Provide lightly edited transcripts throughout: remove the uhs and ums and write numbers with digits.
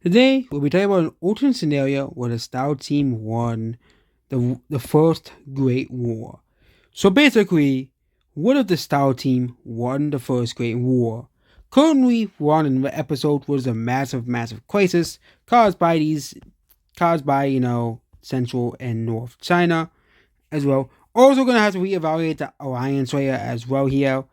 Today, we'll be talking about an alternate scenario where the Stout team won the first Great War. So basically, what if the Stout team won the first Great War? Currently, we're on an episode was a massive crisis caused by Central and North China as well. Also, gonna have to reevaluate the alliance layer as well here.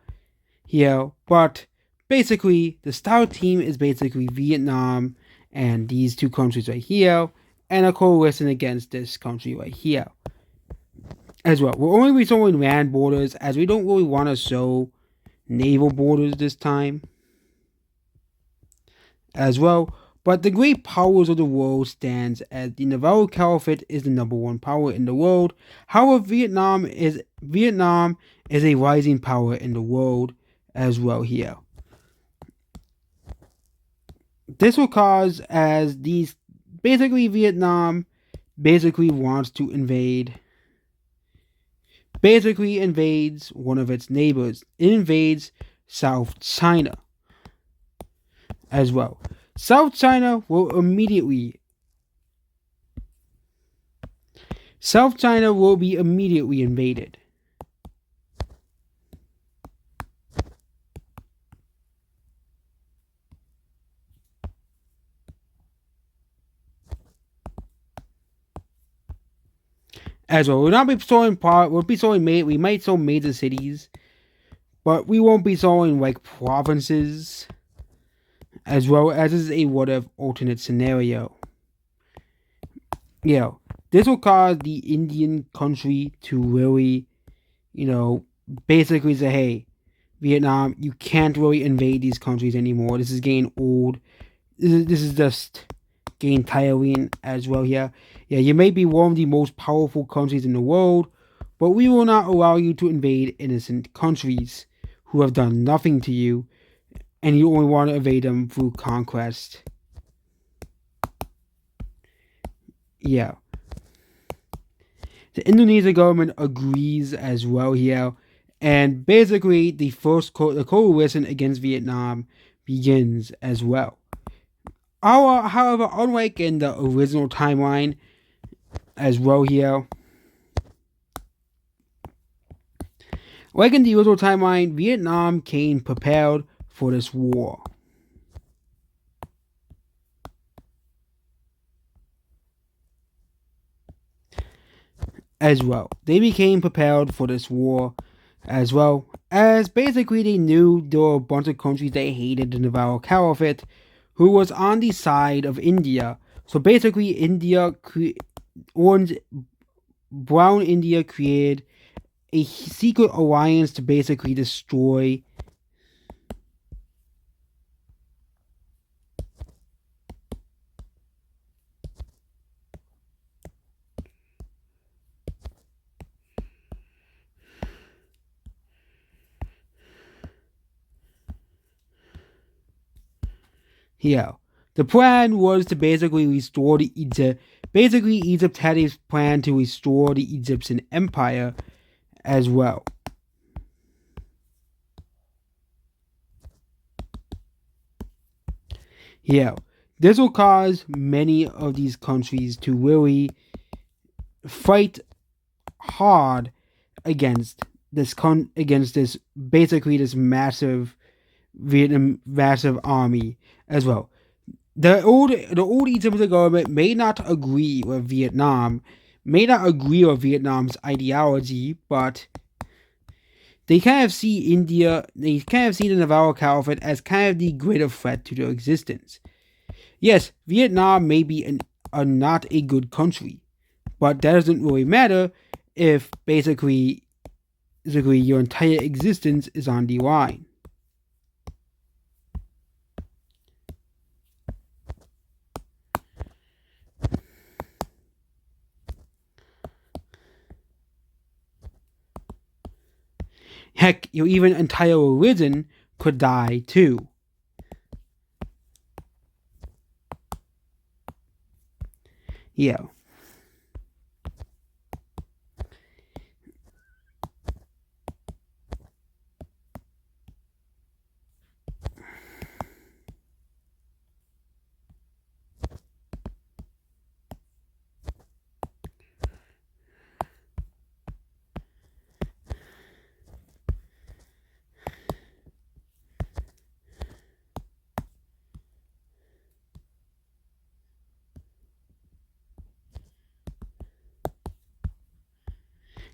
But basically, the Stout team is basically Vietnam and these two countries right here, and a coalition against this country right here as well. We're only showing land borders as we don't really want to show naval borders this time as well. But the great powers of the world stands as the Navarro Caliphate is the number one power in the world. However, Vietnam is a rising power in the world as well here. This will cause as these basically Vietnam basically wants to invades one of its neighbors. It invades South China as well. South China will be immediately invaded. As well, we'll not be showing we might show major cities, but we won't be showing like provinces as well as is a what if alternate scenario. Yeah. This will cause the Indian country to really, basically say, hey, Vietnam, you can't really invade these countries anymore. This is getting old. This is just getting tiring as well here. Yeah, you may be one of the most powerful countries in the world, but we will not allow you to invade innocent countries who have done nothing to you, and you only want to invade them through conquest. Yeah. The Indonesian government agrees as well here, and basically the the coalition against Vietnam begins as well. However, unlike in the original timeline as well here, like in the original timeline, Vietnam came prepared for this war. As well. They became prepared for this war as well, as basically they knew there were a bunch of countries they hated the Navarro Caliphate who was on the side of India. So basically, Brown India created a secret alliance to basically destroy. Yeah. The plan was to basically restore the Egypt. Basically, Egypt had a plan to restore the Egyptian Empire as well. Yeah. This will cause many of these countries to really fight hard against this basically this massive army as well. The old Egyptian government may not agree with Vietnam's ideology, but they kind of see the Navarro Caliphate as kind of the greater threat to their existence. Yes, Vietnam may be not a good country, but that doesn't really matter if basically your entire existence is on the line. Heck, your even entire religion could die too. Yeah.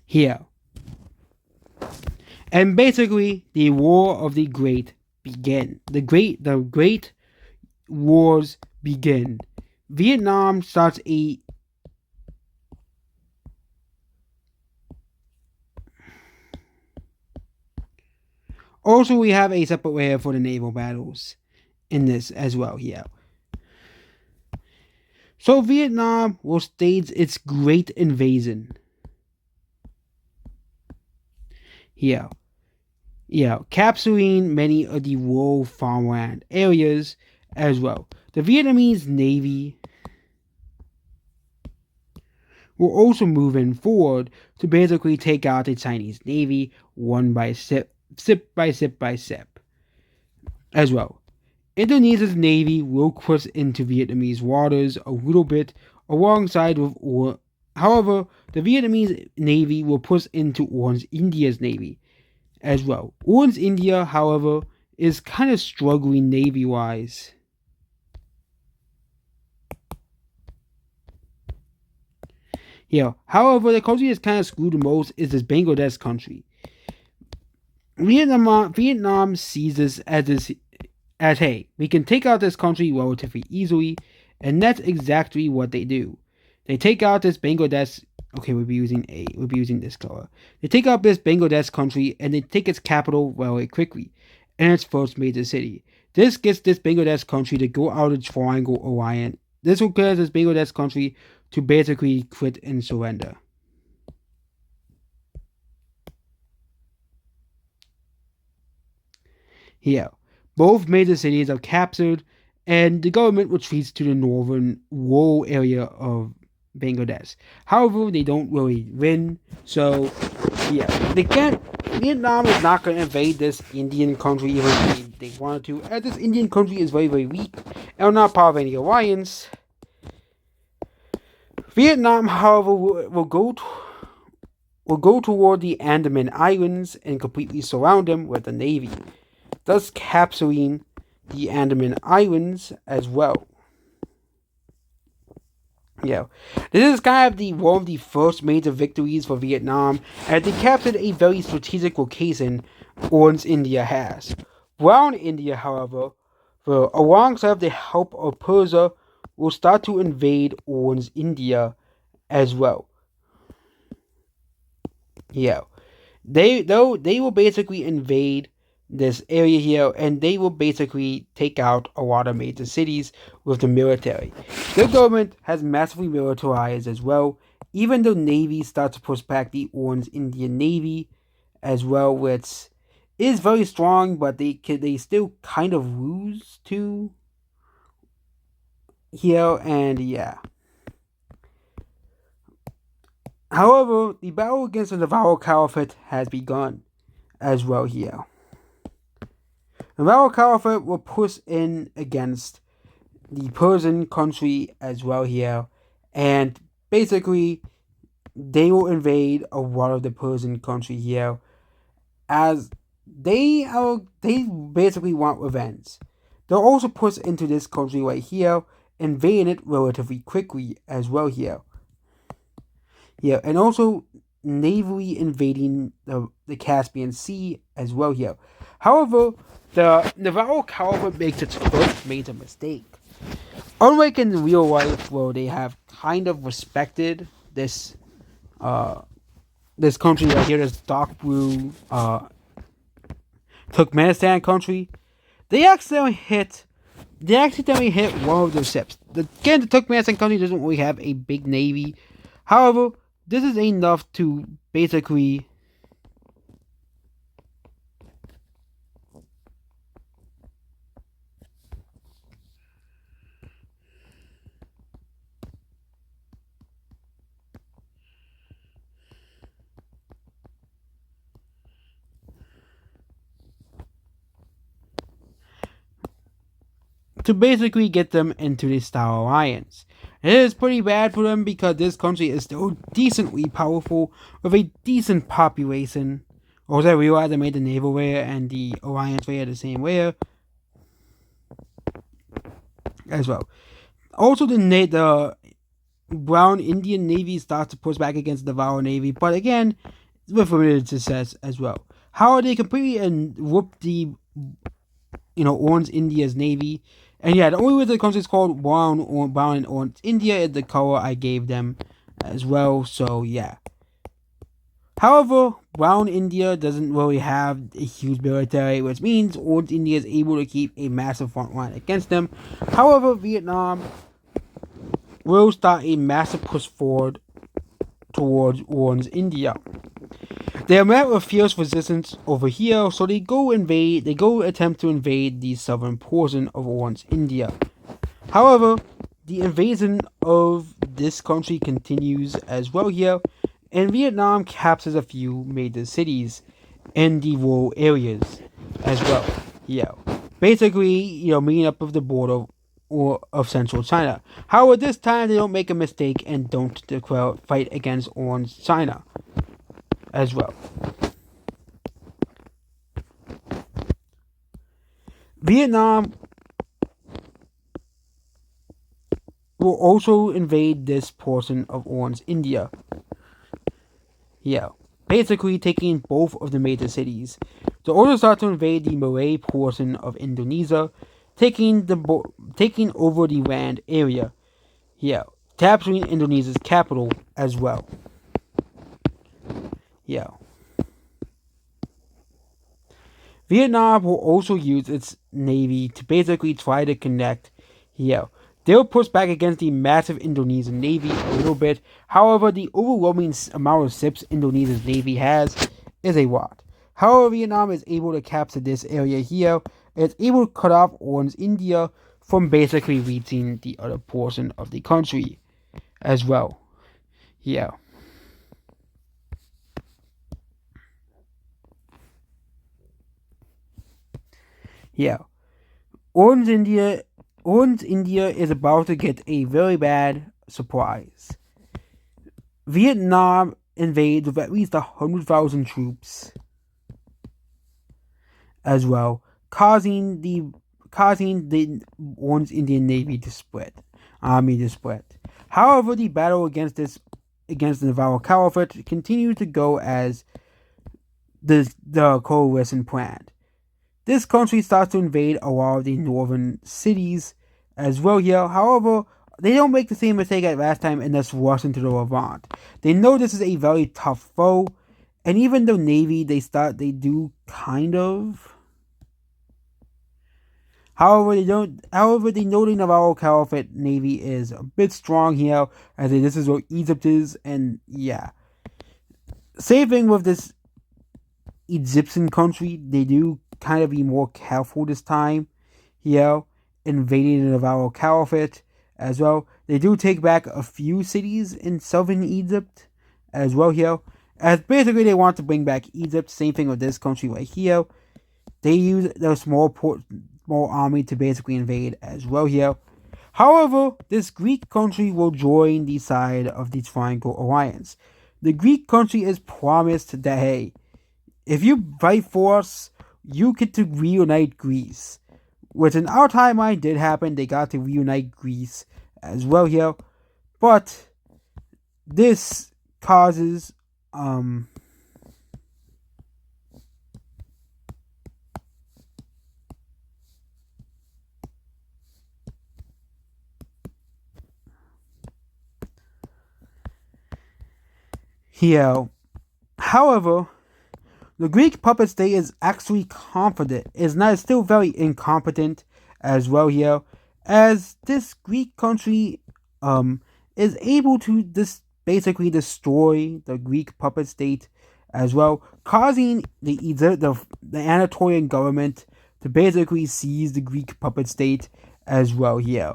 here. And basically, the War of the Great began. The great wars begin. Vietnam starts a Also, we have a separate way for the naval battles in this as well here. So Vietnam will stage its great invasion here. Capturing many of the rural farmland areas as well. The Vietnamese Navy will also move in forward to basically take out the Chinese Navy one by sip by sip as well. Indonesia's navy will cross into Vietnamese waters a little bit alongside with however, the Vietnamese navy will push into Orange India's navy as well. Orange India, however, is kind of struggling navy-wise. However, the country that's kind of screwed the most is this Bangladesh country. Vietnam sees this as hey, we can take out this country relatively easily, and that's exactly what they do. They take out this Bangladesh. Okay, we'll be using this color. They take out this Bangladesh country and they take its capital very quickly, and its first major city. This gets this Bangladesh country to go out of Triangle Alliance. This will cause this Bangladesh country to basically quit and surrender. Here, both major cities are captured, and the government retreats to the northern rural area of Bangladesh. However, they don't really win, so they can't. Vietnam is not going to invade this Indian country even if they wanted to, as this Indian country is very, very weak and not part of any alliance. Vietnam, however, will go toward the Andaman Islands and completely surround them with a navy, thus capturing the Andaman Islands as well. This is kind of one of the first major victories for Vietnam, as they captured a very strategic location Orange India has. Brown India, however, alongside the help of Persia, will start to invade Orange India as well. They will basically invade this area here, and they will basically take out a lot of major cities with the military. The government has massively militarized as well, even though Navy starts to push back the Orange Indian Navy as well, which is very strong, but they still kind of lose to here, and However, the battle against the Navarro Caliphate has begun as well here. The Navarro Caliphate will push in against the Persian country as well here, and basically they will invade a lot of the Persian country here, as they basically want revenge. They'll also push into this country right here, invading it relatively quickly as well here. And also navally invading the Caspian Sea as well here. However, the Navarro Caliphate makes its first major mistake. Unlike in real life, where they have kind of respected this country right here, this dark blue Turkmenistan country, they accidentally hit one of their ships. Again, the Turkmenistan country doesn't really have a big navy. However, this is enough to basically get them into the Star Alliance. It is pretty bad for them because this country is still decently powerful with a decent population. Also, I realize I made the naval layer and the alliance layer the same layer as well. Also, the Brown Indian Navy starts to push back against the Navarro Navy, but again, with limited success as well. How they completely and whooped the Orange India's navy, and yeah, the only reason the country is called Brown and Orange India is the color I gave them as well. So yeah. However, Brown India doesn't really have a huge military, which means Orange India is able to keep a massive front line against them. However, Vietnam will start a massive push forward towards Orange India. They are met with fierce resistance over here, so they go attempt to invade the southern portion of Orange India. However, the invasion of this country continues as well here, and Vietnam captures a few major cities in the rural areas as well. Yeah, basically, meeting up with the border of central China. However, this time they don't make a mistake and don't declare fight against Orange China as well. Vietnam will also invade this portion of Orange India. Yeah, basically taking both of the major cities. They also start to invade the Malay portion of Indonesia, taking over the land area. Yeah, capturing Indonesia's capital as well. Yeah. Vietnam will also use its navy to basically try to connect. Yeah, they'll push back against the massive Indonesian navy a little bit. However, the overwhelming amount of ships Indonesia's navy has is a lot. However, Vietnam is able to capture this area here, and it's able to cut off Orange India from basically reaching the other portion of the country as well. Yeah. Yeah. Orange India is about to get a very bad surprise. Vietnam invades with at least 100,000 troops as well, causing the Orange Indian Navy to split. However, the battle against the Navarro Caliphate continued to go as the coalition planned. This country starts to invade a lot of the northern cities as well here. However, they don't make the same mistake as last time and thus rush into the Levant. They know this is a very tough foe, and even though Navy, they do kind of. However, they don't. However, they know the Navarro Caliphate Navy is a bit strong here, as this is where Egypt is, and yeah. Same thing with this Egyptian country. They do kind of be more careful this time, invading the Navarro Caliphate as well. They do take back a few cities in southern Egypt as well here, as basically they want to bring back Egypt. Same thing with this country right here. They use their small army to basically invade as well here. However, this Greek country will join the side of the Triangle Alliance. The Greek country is promised that, hey, if you fight for us, you get to reunite Greece. Which in our timeline did happen. They got to reunite Greece as well here. But this causes here. However, the Greek puppet state is actually confident. It's still very incompetent as well here, as this Greek country is able to basically destroy the Greek puppet state as well, causing the Anatolian government to basically seize the Greek puppet state as well here.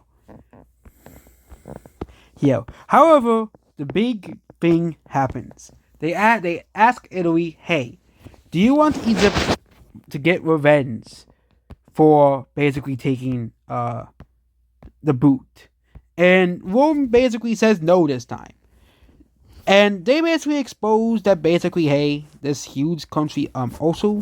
However, the big thing happens. They ask Italy, hey, do you want Egypt to get revenge for basically taking the boot? And Rome basically says no this time. And they basically expose that basically, hey, this huge country also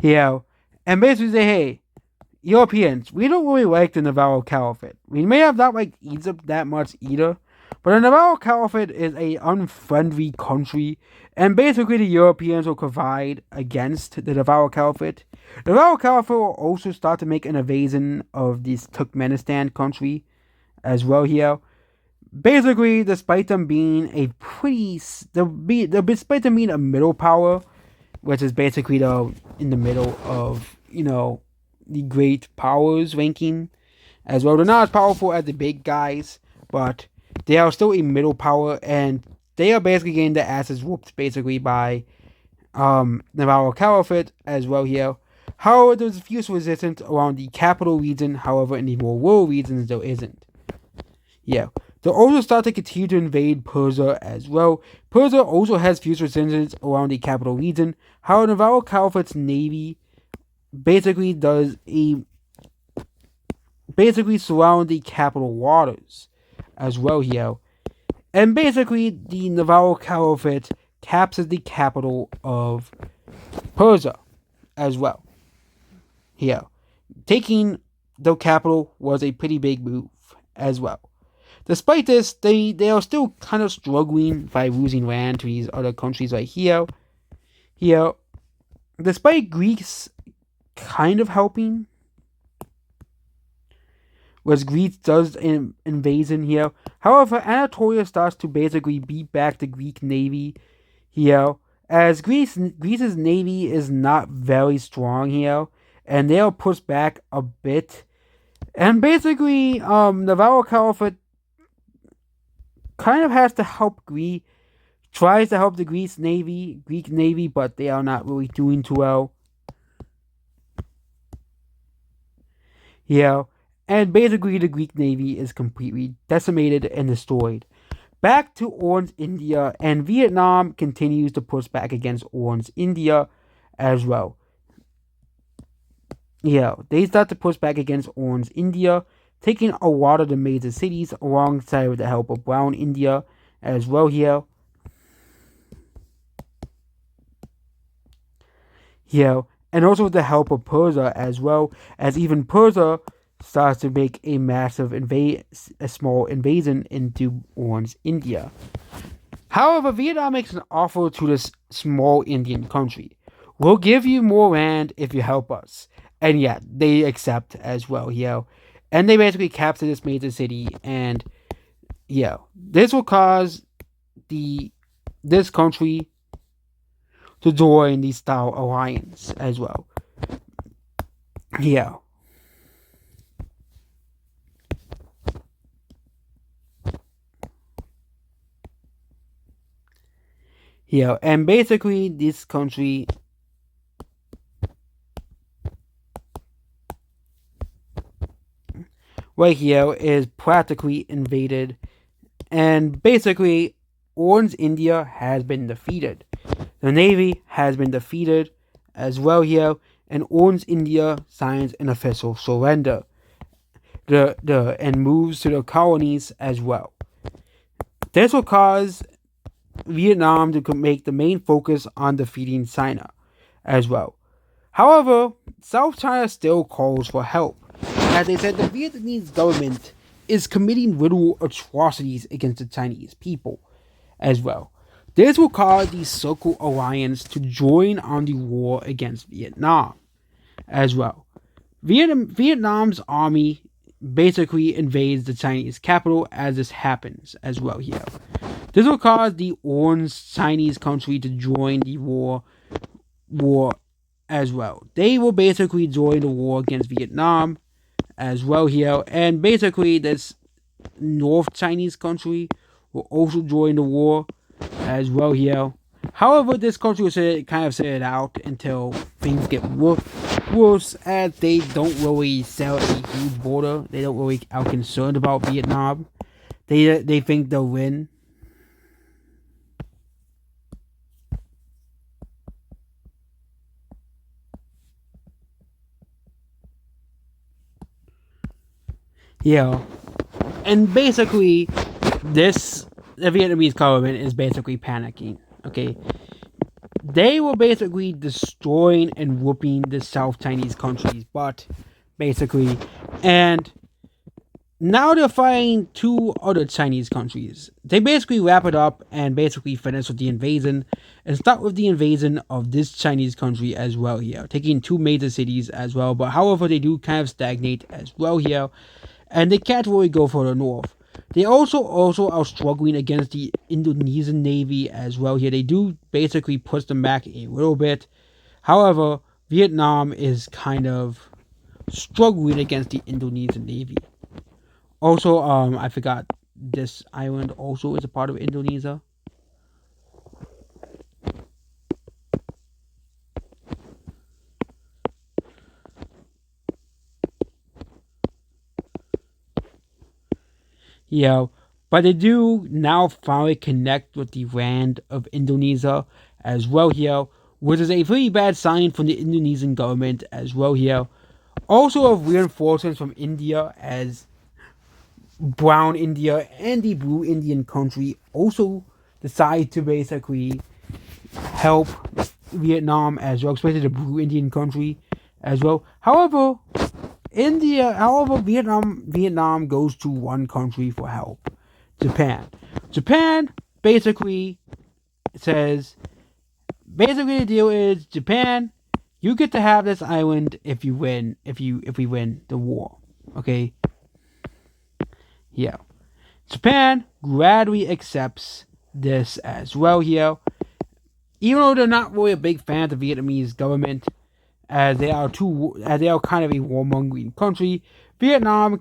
You know, and basically say, hey, Europeans, we don't really like the Navarro Caliphate. We may have not liked Egypt that much either, but the Navarro Caliphate is a unfriendly country, and basically the Europeans will provide against the Navarro Caliphate. The Navarro Caliphate will also start to make an invasion of this Turkmenistan country as well here. Basically, despite them being a pretty, despite them being a middle power, which is basically in the middle of the great powers ranking as well. They're not as powerful as the big guys, but they are still a middle power, and they are basically getting their asses whooped basically by Navarro Caliphate as well here. However, there's fierce resistance around the capital region. However, in the more rural regions, there isn't. Yeah. They'll also start to continue to invade Persia as well. Persia also has fierce resistance around the capital region. However, Navarro Caliphate's navy basically surround the capital waters as well here. And basically, the Navarro Caliphate captures the capital of Persia as well here. Taking the capital was a pretty big move as well. Despite this, they are still kind of struggling by losing land to these other countries right here. Despite Greece kind of helping, was Greece does an invasion here. However, Anatolia starts to basically beat back the Greek navy here, as Greece's navy is not very strong here, and they are pushed back a bit. And basically, Navarro Caliphate kind of has to help Greece, tries to help the Greek navy, but they are not really doing too well. Yeah, and basically the Greek navy is completely decimated and destroyed. Back to Orange, India, and Vietnam continues to push back against Orange, India as well. Yeah, they start to push back against Orange, India, taking a lot of the major cities alongside with the help of Brown, India as well here. Yeah, and also with the help of Persia as well, as even Persia starts to make a massive small invasion into Orange, India. However, Vietnam makes an offer to this small Indian country. We'll give you more land if you help us. And yeah, they accept as well, and they basically capture this major city, and this will cause this country to join the Star Alliance as well. Yeah. Yeah, and basically this country right here is practically invaded, and basically Orange, India has been defeated. The navy has been defeated as well here, and Orange, India signs an official surrender and moves to the colonies as well. This will cause Vietnam to make the main focus on defeating China as well. However, South China still calls for help. As they said, the Vietnamese government is committing brutal atrocities against the Chinese people as well. This will cause the Circle Alliance to join on the war against Vietnam as well. Vietnam's army basically invades the Chinese capital as this happens as well here. This will cause the Orange Chinese country to join the war as well. They will basically join the war against Vietnam as well here, and basically this North Chinese country will also join the war as well here. However, this country will kind of sit it out until things get worse, as they don't really sell a huge border. They don't really are concerned about Vietnam. They think they'll win. Yeah, and basically, the Vietnamese government is basically panicking. Okay, they were basically destroying and whooping the South Chinese countries, but basically, and now they're fighting two other Chinese countries. They basically wrap it up and basically finish with the invasion and start with the invasion of this Chinese country as well here, taking two major cities as well. But however, they do kind of stagnate as well here, and they can't really go further north. They also are struggling against the Indonesian Navy as well here. They do basically push them back a little bit. However, Vietnam is kind of struggling against the Indonesian Navy. Also, I forgot this island also is a part of Indonesia. Yeah, but they do now finally connect with the land of Indonesia as well here, which is a very bad sign from the Indonesian government as well here. Also of reinforcements from India, as Brown India and the Blue Indian country also decide to basically help Vietnam as well, especially the Blue Indian country as well. However, Vietnam goes to one country for help, Japan. Japan basically says, basically the deal is Japan, you get to have this island if you win, if we win the war. Okay. Yeah. Japan gradually accepts this as well here. Even though they're not really a big fan of the Vietnamese government, as they are kind of a warmongering country, Japan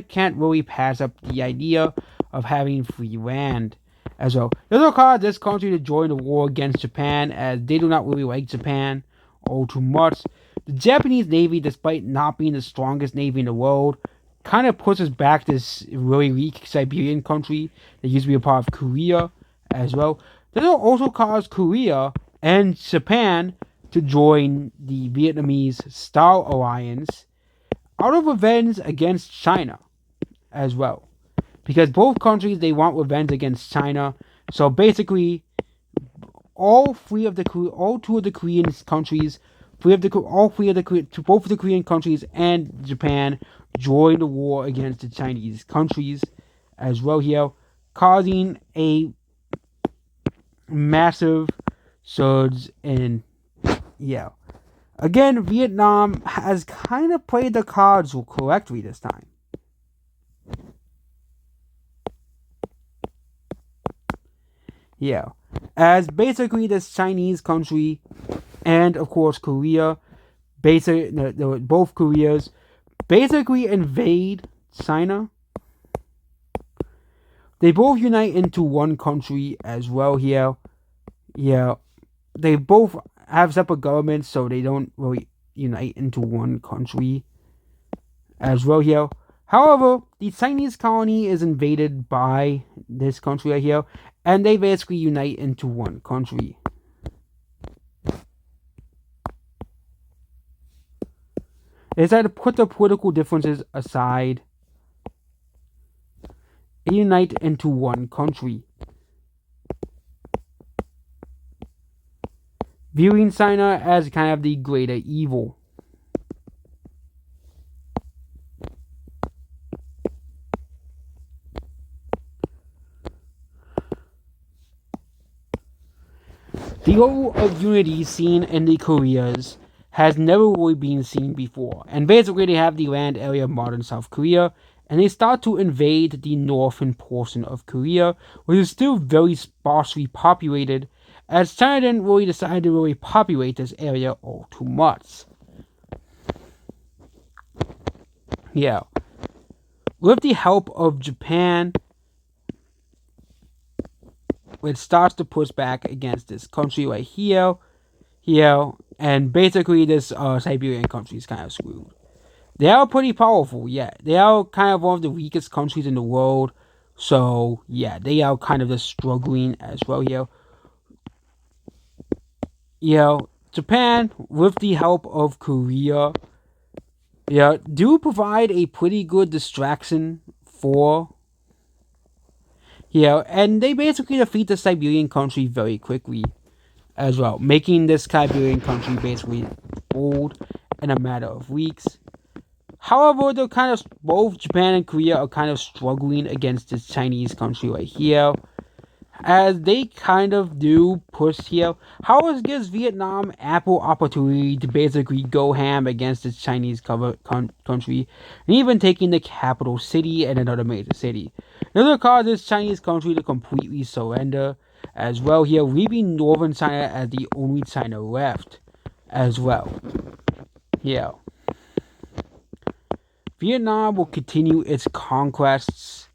can't really pass up the idea of having free land as well. This will cause this country to join the war against Japan, as they do not really like Japan all too much. The Japanese Navy, despite not being the strongest navy in the world, kind of pushes back this really weak Siberian country that used to be a part of Korea as well. This will also cause Korea and Japan to join the Vietnamese Star Alliance out of revenge against China as well. Because both countries, they want revenge against China. So basically, both of the Korean countries and Japan join the war against the Chinese countries as well here, causing a massive surge in, yeah. Again, Vietnam has kind of played the cards correctly this time. Yeah. As basically this Chinese country and of course Korea, both Koreas basically invade China. They both unite into one country as well here. Yeah. They both have separate governments, so they don't really unite into one country as well here. However, the Chinese colony is invaded by this country right here, and they basically unite into one country. They decided to put the political differences aside and unite into one country, viewing China as kind of the greater evil. The level of unity seen in the Koreas has never really been seen before, and basically they have the land area of modern South Korea, and they start to invade the northern portion of Korea, which is still very sparsely populated, as China didn't really decide to really populate this area all too much. Yeah. With the help of Japan, it starts to push back against this country right here, and basically this Siberian country is kind of screwed. They are pretty powerful, yeah. They are kind of one of the weakest countries in the world, so yeah, they are kind of just struggling as well here. Japan, with the help of Korea, do provide a pretty good distraction for And they basically defeat the Siberian country very quickly as well, making this Siberian country basically old in a matter of weeks. However, they're kind of both Japan and Korea are kind of struggling against this Chinese country right here, as they kind of do push here. However, it gives Vietnam ample opportunity to basically go ham against this Chinese country, and even taking the capital city and another major city. This will cause this Chinese country to completely surrender as well here, leaving northern China as the only China left as well. Vietnam will continue its conquests,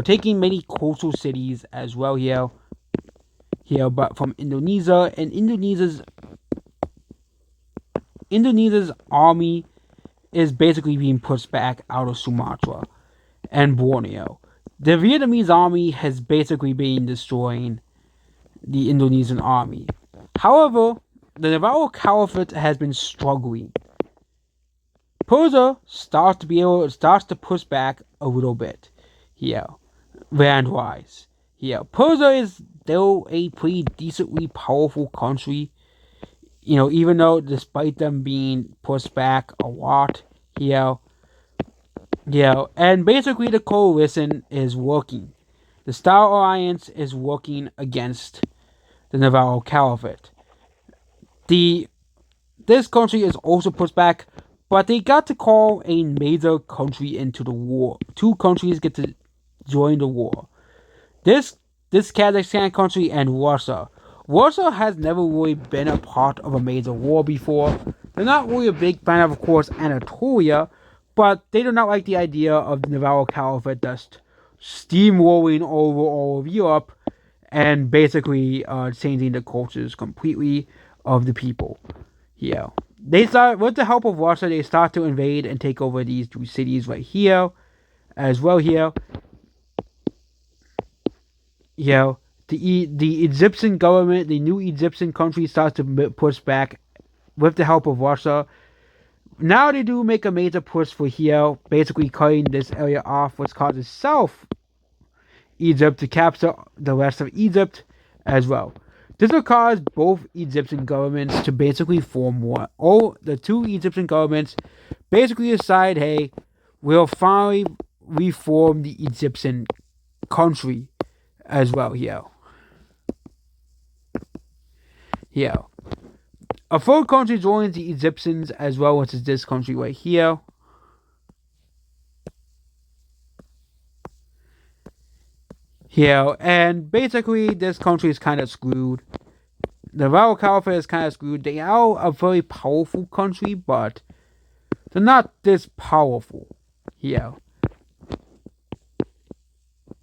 taking many coastal cities as well but from Indonesia, and Indonesia's army is basically being pushed back out of Sumatra and Borneo. The Vietnamese army has basically been destroying the Indonesian army. However, the Navarro Caliphate has been struggling. Persia starts to push back a little bit land-wise. Persia is still a pretty decently powerful country, even though despite them being pushed back a lot. And basically the coalition is working. The Star Alliance is working against the Navarro Caliphate. This country is also pushed back, but they got to call a major country into the war. Two countries get to join the war. This Kazakhstan country and Russia. Russia has never really been a part of a major war before. They're not really a big fan of course, Anatolia, but they do not like the idea of the Navarro Caliphate just steamrolling over all of Europe and basically changing the cultures completely of the people. They start, with the help of Russia, they start to invade and take over these two cities right here, as well the Egyptian government, the new Egyptian country starts to push back with the help of Russia. Now they do make a major push for basically cutting this area off, which causes South Egypt to capture the rest of Egypt as well. This will cause both Egyptian governments to basically form war. The two Egyptian governments basically decide, hey, we'll finally reform the Egyptian country as well A third country joins the Egyptians as well, which is this country right here. And basically this country is kind of screwed. The Navarro Caliphate is kind of screwed. They are a very powerful country, but they're not this powerful.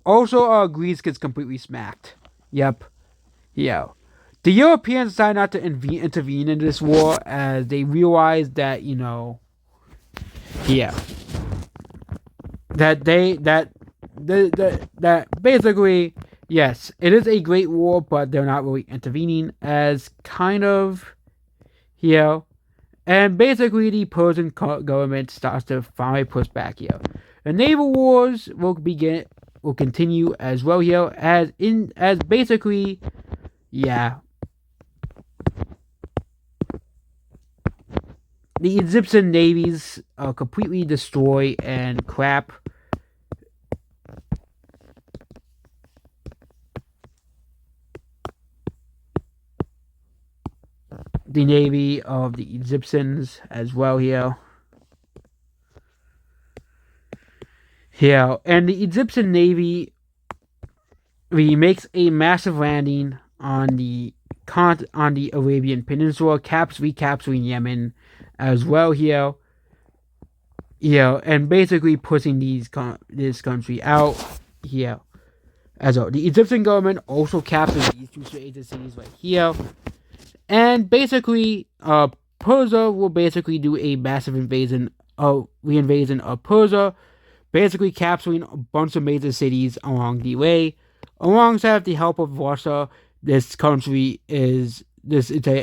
Also, Greece gets completely smacked. The Europeans decided not to intervene in this war as they realized that, that basically, yes, it is a great war, but they're not really intervening as kind of, and basically the Persian government starts to finally push back The naval wars will continue as well as basically, the Egyptian navies completely destroy and crap the navy of the Egyptians as well and the Egyptian navy makes a massive landing on the Arabian Peninsula, recapturing Yemen as well and basically pushing this country out as well. The Egyptian government also captures these two cities right here, and basically Persia will basically do a massive reinvasion of Persia, basically capturing a bunch of major cities along the way. Alongside the help of Russia, this entire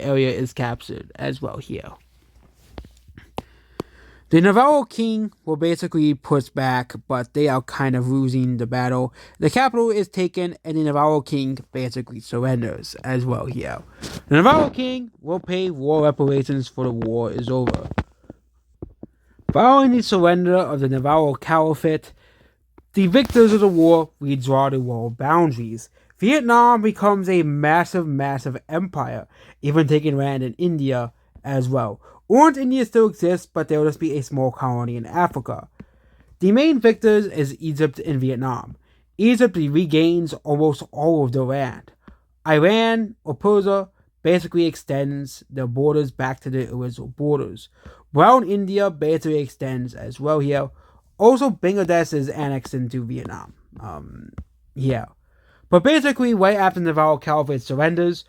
area is captured as well The Navarro king will basically push back, but they are kind of losing the battle. The capital is taken, and the Navarro king basically surrenders as well here. The Navarro king will pay war reparations for the war is over. Following the surrender of the Navarro Caliphate, the victors of the war redraw the world boundaries. Vietnam becomes a massive empire, even taking land in India as well. Orange India still exists, but there will just be a small colony in Africa. The main victors is Egypt and Vietnam. Egypt regains almost all of the land. Iran or Persia basically extends their borders back to the original borders. Brown India basically extends as well here. Also, Bangladesh is annexed into Vietnam. Yeah. But basically, right after Navarro Caliphate surrenders,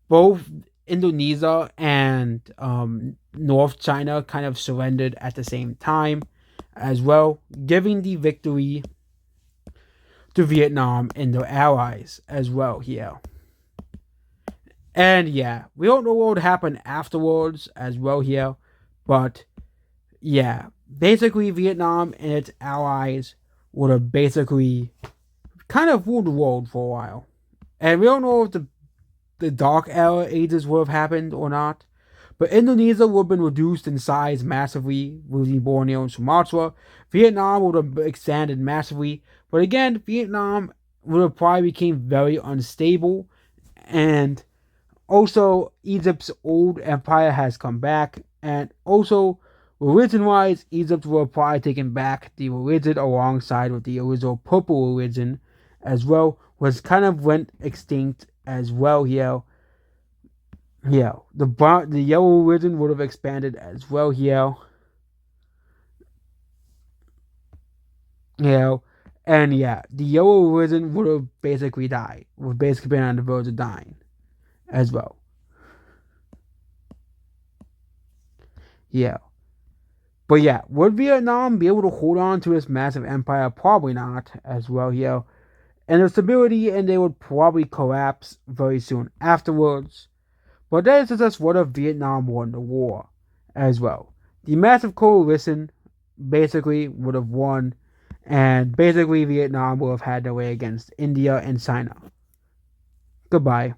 both Indonesia and North China kind of surrendered at the same time as well, giving the victory to Vietnam and their allies as well here. And yeah, we don't know what would happen afterwards as well here, but yeah, basically Vietnam and its allies would have basically kind of ruled the world for a while. And we don't know if the Dark Era ages would have happened or not. But Indonesia would have been reduced in size massively, losing Borneo and Sumatra. Vietnam would have expanded massively. But again, Vietnam would have probably became very unstable. And also, Egypt's old empire has come back. And also, religion-wise, Egypt would have probably taken back the religion alongside with the original purple religion as well, which kind of went extinct as well here. Yeah, the yellow religion would have expanded as well here. And yeah, the yellow religion would have basically died. Would have basically been on the verge of dying as well. Yeah. But yeah, would Vietnam be able to hold on to this massive empire? Probably not as well here. And their stability, and they would probably collapse very soon afterwards. But that is just what if Vietnam won the war as well. The massive coalition basically would have won, and basically Vietnam would have had their way against India and China. Goodbye.